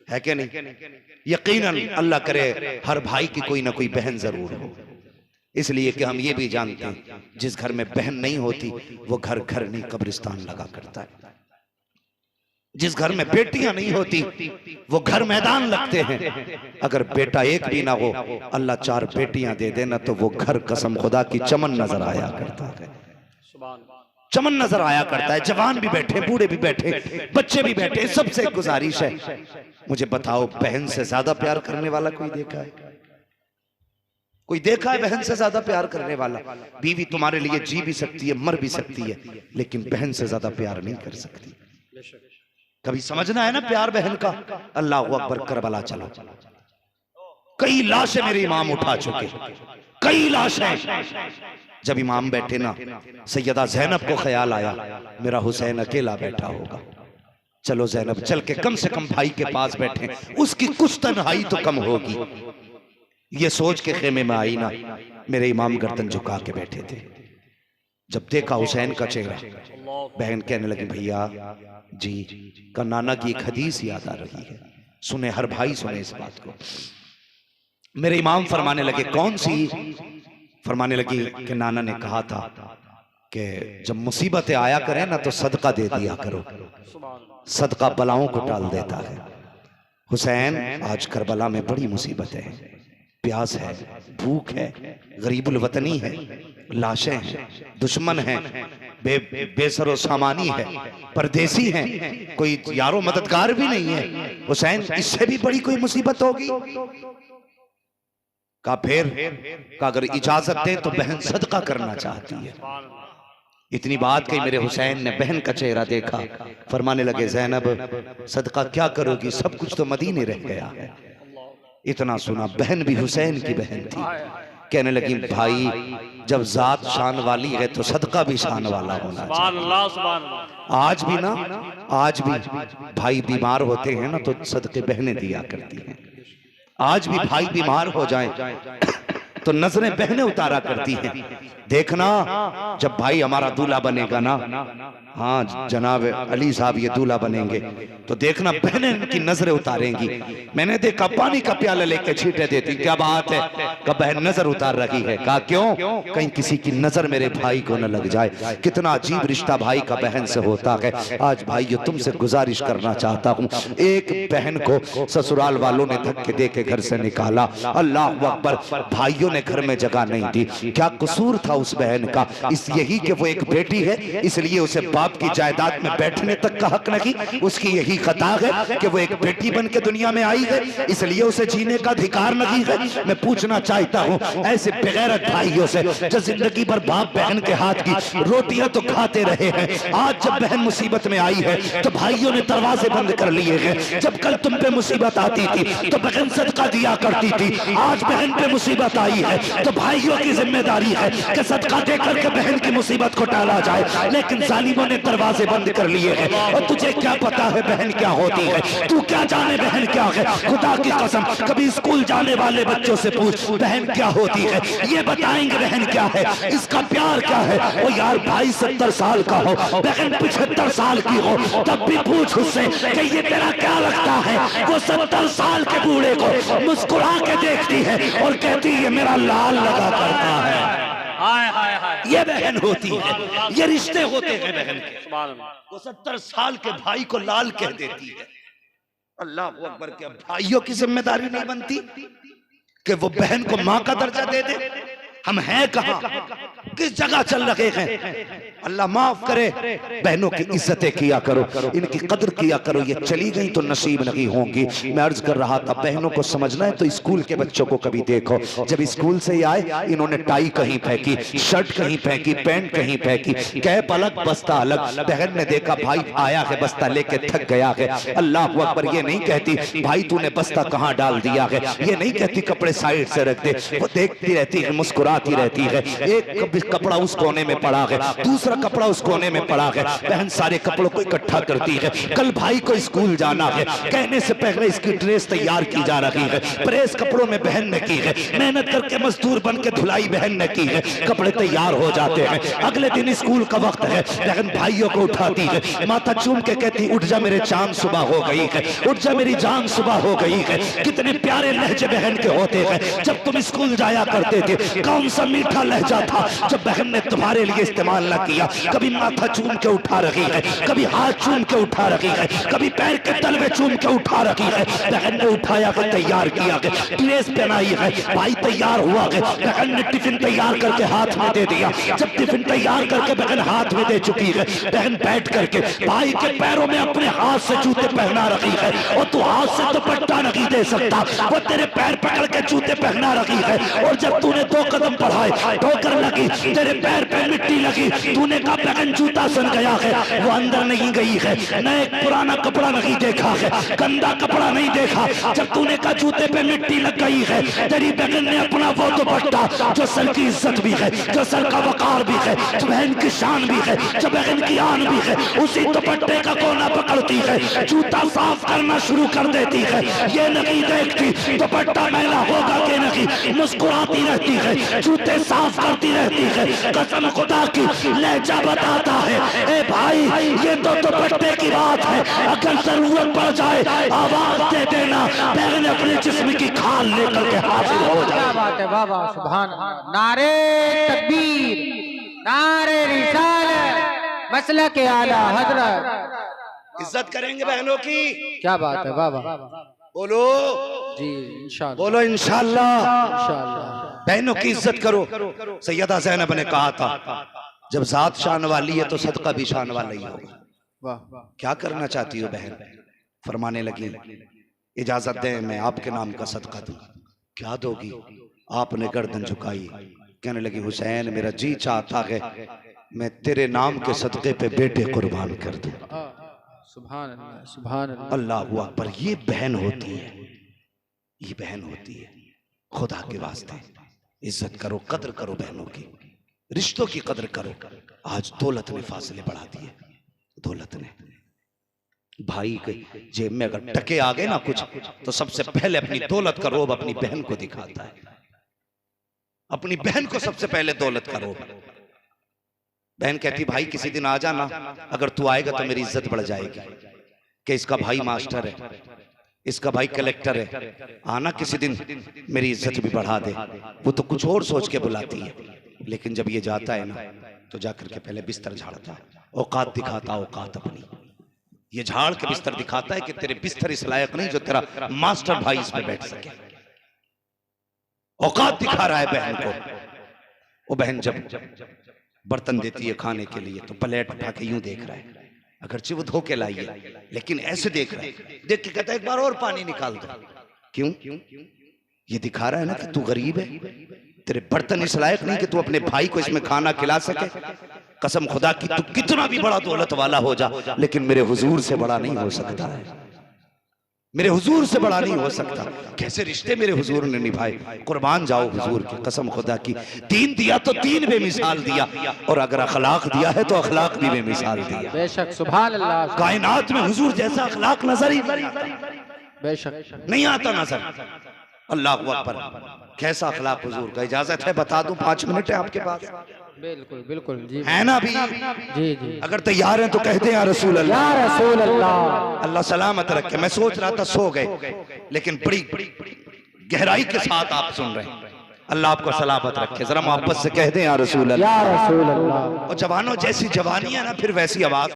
है कि नहीं? यकीनन अल्लाह करे हर भाई की कोई ना कोई बहन जरूर हो, इसलिए कि हम ये भी जानते हैं जिस घर में बहन नहीं होती वो घर घर नहीं कब्रिस्तान लगा करता है। जिस घर में बेटियां नहीं होती वो घर मैदान लगते हैं। अगर बेटा एक भी ना हो, अल्लाह 4 बेटियां दे देना तो वो घर कसम खुदा की चमन नजर आया करता है, चमन नजर आया करता है। जवान भी बैठे, बूढ़े भी बैठे, बच्चे भी बैठे, सबसे गुजारिश है मुझे बताओ बहन से ज्यादा प्यार करने वाला कोई देखा है? कोई देखा है बहन से ज्यादा प्यार करने वाला? बीवी तुम्हारे लिए जी भी सकती है, मर भी सकती है, लेकिन बहन से ज्यादा प्यार नहीं कर सकती। कभी समझना है ना प्यार बहन का। अल्लाह अकबर, करबला चलो, कई लाशें मेरे इमाम उठा चुके, कई लाशें। जब इमाम बैठे ना, सैयदा ज़ैनब को ख्याल आया मेरा हुसैन अकेला बैठा होगा, चलो ज़ैनब चल के कम से कम भाई के पास बैठे, उसकी कुछ तन्हाई तो कम होगी। ये सोच के खेमे में आई ना, मेरे इमाम गर्दन झुका के बैठे थे। जब देखा हुसैन का चेहरा, बहन कहने लगी भैया जी का नाना की एक हदीस याद आ रही है, सुने हर भाई सुने इस बात को। मेरे इमाम फरमाने लगे कौन सी? फरमाने लगी कि नाना ने कहा था कि जब मुसीबतें आया करें ना तो सदका दे दिया करो, सदका बलाओं को टाल देता है। हुसैन आज करबला में बड़ी मुसीबतें हैं, प्यास है, भूख है, गरीबुल वतनी है, लाशें हैं, दुश्मन हैं, बेसरो सामानी है, परदेसी हैं, कोई यारो मददगार भी नहीं है। हुसैन इससे भी बड़ी कोई मुसीबत होगी? का फिर का अगर इजाजत दे तो बहन सदका करना चाहती है। इतनी बात कही, मेरे हुसैन ने बहन का चेहरा देखा, फरमाने लगे ज़ैनब सदका क्या करोगी, सब कुछ तो मदीने रह गया है। इतना सुना, बहन भी हुसैन की बहन थी, कहने लगी भाई जब जात शान वाली है तो सदका भी शान वाला होना चाहिए। आज भी ना, आज भी भाई बीमार होते हैं ना तो सदके बहनें दिया करती हैं। आज भी भाई बीमार हो जाए तो नजरें बहनें उतारा करती हैं। देखना जब भाई हमारा दूल्हा बनेगा ना, हाँ जनाब अली साहब ये दूल्हा बनेंगे तो देखना बहनें इनकी नजरें उतारेंगी। मैंने देखा पानी का प्याला लेके छींटे देती, क्या बात है, कब बहन नजर उतार रही है, कहा क्यों, कहीं किसी की नजर मेरे भाई को न लग जाए। कितना अजीब रिश्ता भाई का बहन से होता है। आज भाइयों तुमसे गुजारिश करना चाहता हूँ, एक बहन को ससुराल वालों ने धक्के दे के घर से निकाला, अल्लाह अकबर, भाइयों ने घर में जगह नहीं दी। क्या कसूर था उस बहन का? इस यही कि वो एक बेटी है इसलिए उसे बाप की जायदाद में बैठने तक का हक नहीं, उसकी यही खता है कि वो एक बेटी बन के दुनिया में आई है इसलिए उसे जीने का अधिकार नहीं है। मैं पूछना चाहता हूँ ऐसे बेगैरत भाइयों से जो जिंदगी भर बाप बहन के हाथ की रोटियां तो खाते रहे हैं, आज जब बहन मुसीबत में आई है तो भाइयों ने दरवाजे बंद कर लिए हैं। जब कल तुम पे मुसीबत आती थी तो बहन सदका दिया करती थी, आज बहन पे मुसीबत आई है तो भाइयों की जिम्मेदारी है कि सदका दे करके बहन की मुसीबत को टाला जाए। लेकिन जालिमों ने दरवाजे बंद कर लिए हैं और तुझे क्या पता है बहन क्या होती है, तू क्या जाने बहन क्या है। खुदा की कसम कभी स्कूल जाने वाले बच्चों से पूछ बहन क्या होती है, ये बताएंगे बहन क्या है, इसका प्यार क्या है। ओ यार भाई 70 साल का हो, बहन 75 साल की हो, तब भी पूछ उससे कि ये तेरा क्या लगता है। वो 70 साल के बूढ़े को मुस्कुरा के देखती है और कहती है मेरा लाल लगा करता है। ये बहन होती है, ये रिश्ते होते हैं बहन के। वो 70 साल के भाई को लाल कह देती है। अल्लाह अकबर, के भाइयों की जिम्मेदारी नहीं बनती कि वो बहन को मां का दर्जा दे दे। हम हैं कहां, किस जगह चल रहे हैं। अल्लाह माफ करे, बहनों की इज्जतें किया करो, इनकी कदर किया करो, ये चली गई तो नसीब नहीं होंगी। मैं अर्ज कर रहा था बहनों को समझना है तो स्कूल के बच्चों को कभी देखो, जब स्कूल से आए इन्होंने टाई कहीं फेंकी, शर्ट कहीं फेंकी, पैंट कहीं फेंकी, कैप अलग बस्ता अलग। बहन ने देखा भाई आया है बस्ता लेके थक गया है, अल्लाह अकबर ये नहीं कहती भाई तूने बस्ता कहाँ डाल दिया है, ये नहीं कहती कपड़े साइड से रख दे, वो देखती रहती है मुस्कुरा मुस्कुराती रहती है। एक कपड़ा उस कोने में पड़ा है, दूसरा कपड़ा उस कोने में पड़ा है। बहन सारे कपड़ों को इकट्ठा करती है। कल भाई को स्कूल जाना है, कहने से पहले इसकी ड्रेस तैयार की जा रही है। प्रेस कपड़ों में बहन ने की है, मेहनत करके मजदूर बन के धुलाई बहन ने की है। कपड़े तैयार हो जाते हैं, अगले दिन स्कूल का वक्त है। बहन भाइयों को उठाती है, माथा चूम के कहती उठ जा मेरे चांद सुबह हो गई है, उठ जा मेरी जान सुबह हो गई है। कितने प्यारे लहजे बहन के होते हैं। जब तुम स्कूल जाया करते थे कौन सा मीठा लहजा था जब बहन ने तुम्हारे लिए इस्तेमाल न किया। कभी माथा चूम के उठा रही है, कभी हाथ चूम के उठा रही है, कभी पैर के तल में चूम के उठा रही है। बहन ने उठाया के तैयार किया के ड्रेस पहनाई है, भाई तैयार हुआ के बहन ने टिफिन तैयार करके हाथ में दे दिया। जब टिफिन तैयार करके बहन हाथ में दे चुकी है, बहन बैठ करके भाई के पैरों में अपने हाथ से जूते पहना रही है। और तू हाथ से दुपट्टा नहीं दे सकता, वो तेरे पैर पकड़ के जूते पहना रही है। और जब तूने 2 कदम बढ़ाए ठोकर लगी, तेरे पैर पे मिट्टी लगी, तूने कहा बहन जूता सन गया है। वो अंदर नहीं गई है, न एक पुराना कपड़ा नहीं देखा है, गंदा कपड़ा नहीं देखा। जब तूने कहा जूते पे मिट्टी लग गई है, तेरी बहन ने अपना वो दुपट्टा जो सर की इज्जत भी है, जो सर का वकार भी है, जो बहन की शान भी है, जो बहन की आन भी है, उसी दुपट्टे का कोना पकड़ती है, जूता साफ करना शुरू कर देती है। ये नहीं देखती दुपट्टा मैला होगा कि नहीं, मुस्कुराती रहती है, जूते साफ करती रहती है। कसम खुदा की लहजा बताता है, ए भाई ये तो दुपट्टे की बात है, अगर जरूरत पड़ जाए आवाज दे देना, बहन अपने जिस्म की खाल लेकर के हाजिर हो जाए। क्या बात है बाबा, सुभान अल्लाह। नारे तकबीर, नारे रिसालत, मसला के आला हजरत। इज्जत करेंगे बहनों की। क्या बात है बाबा, बोलो जी इंशाअल्लाह, बोलो इंशाअल्लाह। इंशाअल्लाह। बहनों की इज्जत करो। सैयदा ज़ैनब ने कहा था जब जात शान वाली है तो सदका भी शान वाला ही होगा। वाह, क्या करना चाहती हो बहन? फरमाने लगी इजाजत दें मैं आपके नाम का सदका दूं। क्या दोगी? आपने गर्दन झुकाई, कहने लगी हुसैन मेरा जी चाहता है मैं तेरे नाम के सदके पे बेटे कुर्बान कर दूं। सुभान अल्लाह, सुभान अल्लाह, अल्लाहु अकबर। ये बहन होती है, ये बहन होती है। खुदा के वास्ते इज्जत करो, कदर करो बहनों की, रिश्तों की कदर करो। आज दौलत ने फासले बढ़ा दिए, दौलत ने। भाई के जेब में अगर टके आ गए ना कुछ, तो सबसे पहले अपनी दौलत का रोब अपनी बहन को दिखाता है। अपनी बहन को सबसे पहले दौलत का रोब। बहन कहती भाई किसी दिन आ जाना, अगर तू आएगा तो मेरी इज्जत बढ़ जाएगी कि इसका भाई मास्टर है, इसका भाई कलेक्टर है, आना किसी दिन मेरी इज्जत भी बढ़ा दे। वो तो कुछ और सोच के बुलाती है, लेकिन जब ये जाता है ना तो जाकर के पहले बिस्तर झाड़ता, औकात दिखाता, औकात अपनी। ये झाड़ के बिस्तर दिखाता है कि तेरे बिस्तर इस लायक नहीं जो तेरा मास्टर भाई इस पे बैठ सके। औकात दिखा रहा है बहन को। वो बहन जब बर्तन देती है खाने के लिए तो प्लेट उठा के यूं देख रहा है, अगरचे वो धो के लाई है लेकिन ऐसे देख रहा है, देख के कहता है एक बार और पानी निकाल दो। क्यों? ये दिखा रहा है ना कि तू गरीब है, तेरे बर्तन इस लायक नहीं कि तू अपने भाई को इसमें खाना खिला सके। कसम खुदा की तू कितना भी बड़ा दौलत वाला हो जा, लेकिन मेरे हुजूर से बड़ा नहीं हो सकता है, मेरे हुजूर से बड़ा नहीं हो सकता। कैसे रिश्ते मेरे हुजूर ने निभाए, कुर्बान जाओ हुजूर की। कसम खुदा की दीन दिया तो दीन बेमिसाल दिया, और अगर अखलाक दिया है तो अखलाक भी बेमिसाल दिया। बेशक, सुभान अल्लाह। कायनात में हुजूर जैसा अखलाक नजर ही बेशक नहीं आता नजर। अल्लाह अकबर, कैसा अखलाक हुजूर का। इजाजत है बता दूं, 5 मिनट है आपके पास? बिल्कुल बिल्कुल जी, है ना भी? जी जी। अगर तैयार हैं तो कहते हैं या रसूल अल्लाह। या रसूल अल्लाह। अल्लाह सलामत रखे। मैं सोच रहा था सो गए, लेकिन बड़ी गहराई के साथ आप सुन रहे हैं। अल्लाह आपको सलामत रखे। जरा मोहब्बत से कह दें या रसूल अल्लाह। या रसूल अल्लाह। और जवानों जैसी जवानी है ना, फिर वैसी आवाज